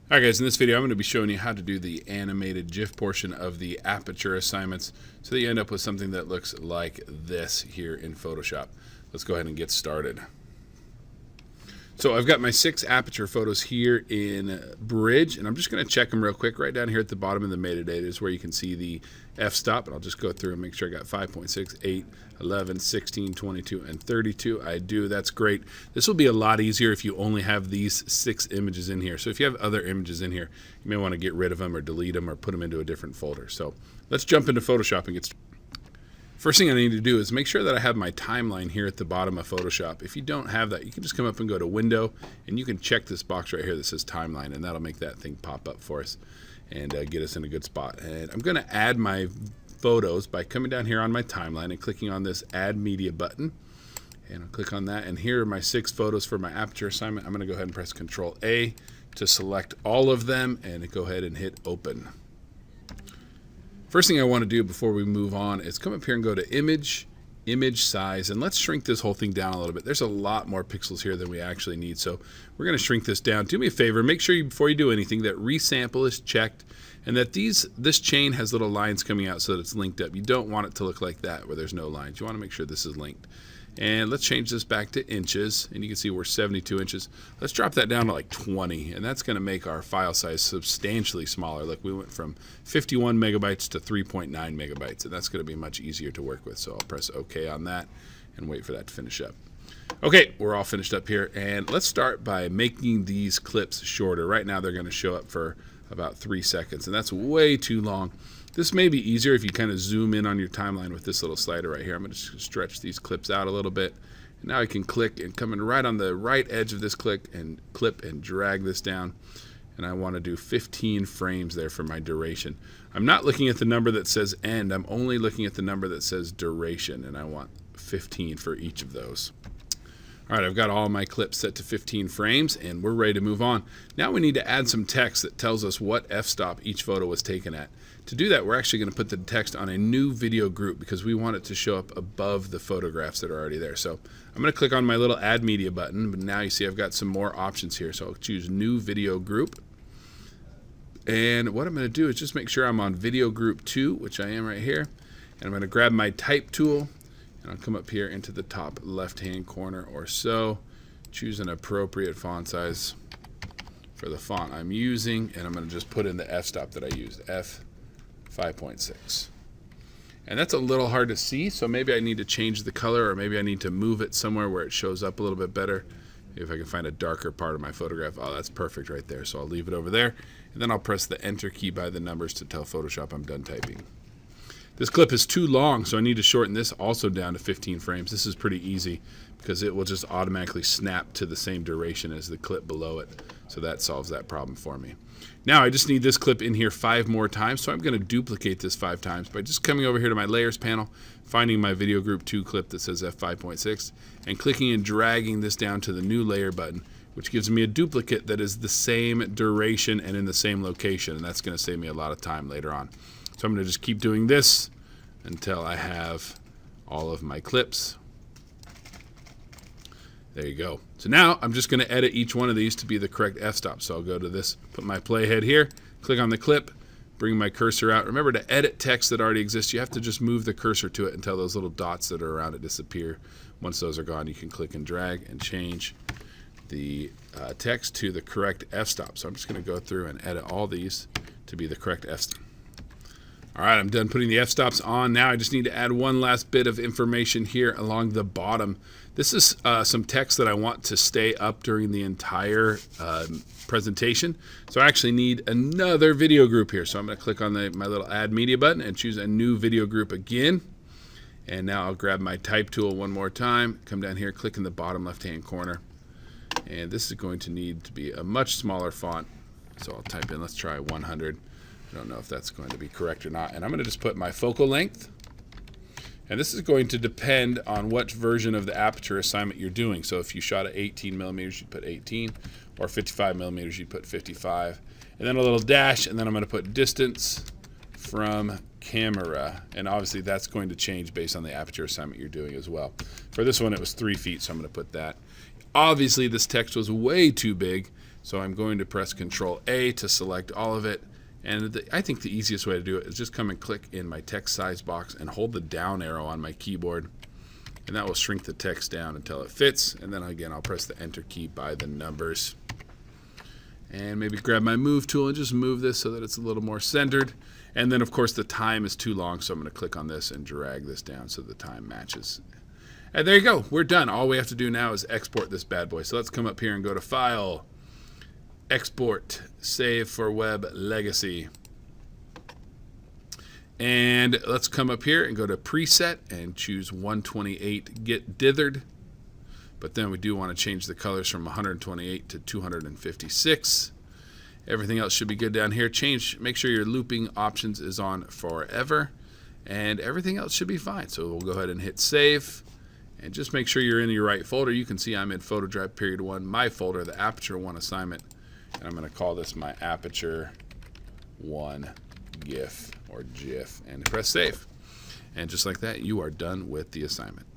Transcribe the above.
Alright guys, in this video I'm going to be showing you how to do the animated GIF portion of the Aperture assignments so that you end up with something that looks like this here in Photoshop. Let's go ahead and get started. So I've got my 6 Aperture photos here in Bridge, and I'm just going to check them real quick. Right down here at the bottom of the metadata is where you can see the f-stop, and I'll just go through and make sure I got 5.6, 8, 11, 16, 22, and 32. I do. That's great. This will be a lot easier if you only have these 6 images in here. So if you have other images in here, you may want to get rid of them or delete them or put them into a different folder. So let's jump into Photoshop and get started. First thing I need to do is make sure that I have my timeline here at the bottom of Photoshop. If you don't have that, you can just come up and go to Window, and you can check this box right here that says Timeline, and that'll make that thing pop up for us and get us in a good spot. And I'm going to add my photos by coming down here on my timeline and clicking on this Add Media button. And I'll click on that, and here are my 6 photos for my Aperture assignment. I'm going to go ahead and press Control A to select all of them and go ahead and hit Open. First thing I want to do before we move on is come up here and go to Image, Image Size, and let's shrink this whole thing down a little bit. There's a lot more pixels here than we actually need, so we're going to shrink this down. Do me a favor, make sure before you do anything that resample is checked and that this chain has little lines coming out so that it's linked up. You don't want it to look like that where there's no lines. You want to make sure this is linked. And let's change this back to inches, and you can see we're 72 inches. Let's drop that down to like 20, and that's going to make our file size substantially smaller. Look, we went from 51 megabytes to 3.9 megabytes, and that's going to be much easier to work with. So I'll press OK on that and wait for that to finish up. Okay, we're all finished up here, and let's start by making these clips shorter. Right now they're going to show up for about 3 seconds, and that's way too long. This may be easier if you kind of zoom in on your timeline with this little slider right here. I'm going to stretch these clips out a little bit. And now I can click and come in right on the right edge of this clip and drag this down. And I want to do 15 frames there for my duration. I'm not looking at the number that says end. I'm only looking at the number that says duration, and I want 15 for each of those. All right, I've got all my clips set to 15 frames, and we're ready to move on. Now we need to add some text that tells us what f-stop each photo was taken at. To do that, we're actually going to put the text on a new video group because we want it to show up above the photographs that are already there. So I'm going to click on my little Add Media button, but now you see I've got some more options here. So I'll choose New Video Group. And what I'm going to do is just make sure I'm on Video Group 2, which I am right here. And I'm going to grab my Type tool. And I'll come up here into the top left-hand corner or so, choose an appropriate font size for the font I'm using, and I'm going to just put in the f-stop that I used, f5.6. And that's a little hard to see, so maybe I need to change the color, or maybe I need to move it somewhere where it shows up a little bit better. Maybe if I can find a darker part of my photograph. Oh, that's perfect right there, so I'll leave it over there, and then I'll press the Enter key by the numbers to tell Photoshop I'm done typing. This clip is too long, so I need to shorten this also down to 15 frames. This is pretty easy because it will just automatically snap to the same duration as the clip below it. So that solves that problem for me. Now I just need this clip in here 5 more times, so I'm going to duplicate this 5 times by just coming over here to my Layers panel, finding my Video Group 2 clip that says f5.6, and clicking and dragging this down to the New Layer button, which gives me a duplicate that is the same duration and in the same location, and that's going to save me a lot of time later on. So I'm going to just keep doing this until I have all of my clips. There you go. So now I'm just going to edit each one of these to be the correct f-stop. So I'll go to this, put my playhead here, click on the clip, bring my cursor out. Remember, to edit text that already exists, you have to just move the cursor to it until those little dots that are around it disappear. Once those are gone, you can click and drag and change the text to the correct f-stop. So I'm just going to go through and edit all these to be the correct f-stop. All right, I'm done putting the f-stops on. Now I just need to add one last bit of information here along the bottom. This is some text that I want to stay up during the entire presentation. So I actually need another video group here. So I'm going to click on my little Add Media button and choose a new video group again. And now I'll grab my Type tool one more time, come down here, click in the bottom left-hand corner. And this is going to need to be a much smaller font. So I'll type in, let's try 100. I don't know if that's going to be correct or not. And I'm going to just put my focal length. And this is going to depend on what version of the Aperture assignment you're doing. So if you shot at 18 millimeters, you'd put 18. Or 55 millimeters, you'd put 55. And then a little dash, and then I'm going to put distance from camera. And obviously that's going to change based on the Aperture assignment you're doing as well. For this one, it was 3 feet, so I'm going to put that. Obviously, this text was way too big. So I'm going to press Control A to select all of it. And I think the easiest way to do it is just come and click in my text size box and hold the down arrow on my keyboard. And that will shrink the text down until it fits. And then again, I'll press the Enter key by the numbers. And maybe grab my Move tool and just move this so that it's a little more centered. And then, of course, the time is too long, so I'm going to click on this and drag this down so the time matches. And there you go. We're done. All we have to do now is export this bad boy. So let's come up here and go to File, Export, Save for Web Legacy. And let's come up here and go to Preset and choose 128 Get Dithered. But then we do want to change the colors from 128 to 256. Everything else should be good down here. Make sure your looping options is on forever. And everything else should be fine. So we'll go ahead and hit Save. And just make sure you're in your right folder. You can see I'm in Photo Drive Period 1, my folder, the Aperture 1 assignment. And I'm going to call this my Aperture 1 GIF or GIF. And press Save. And just like that, you are done with the assignment.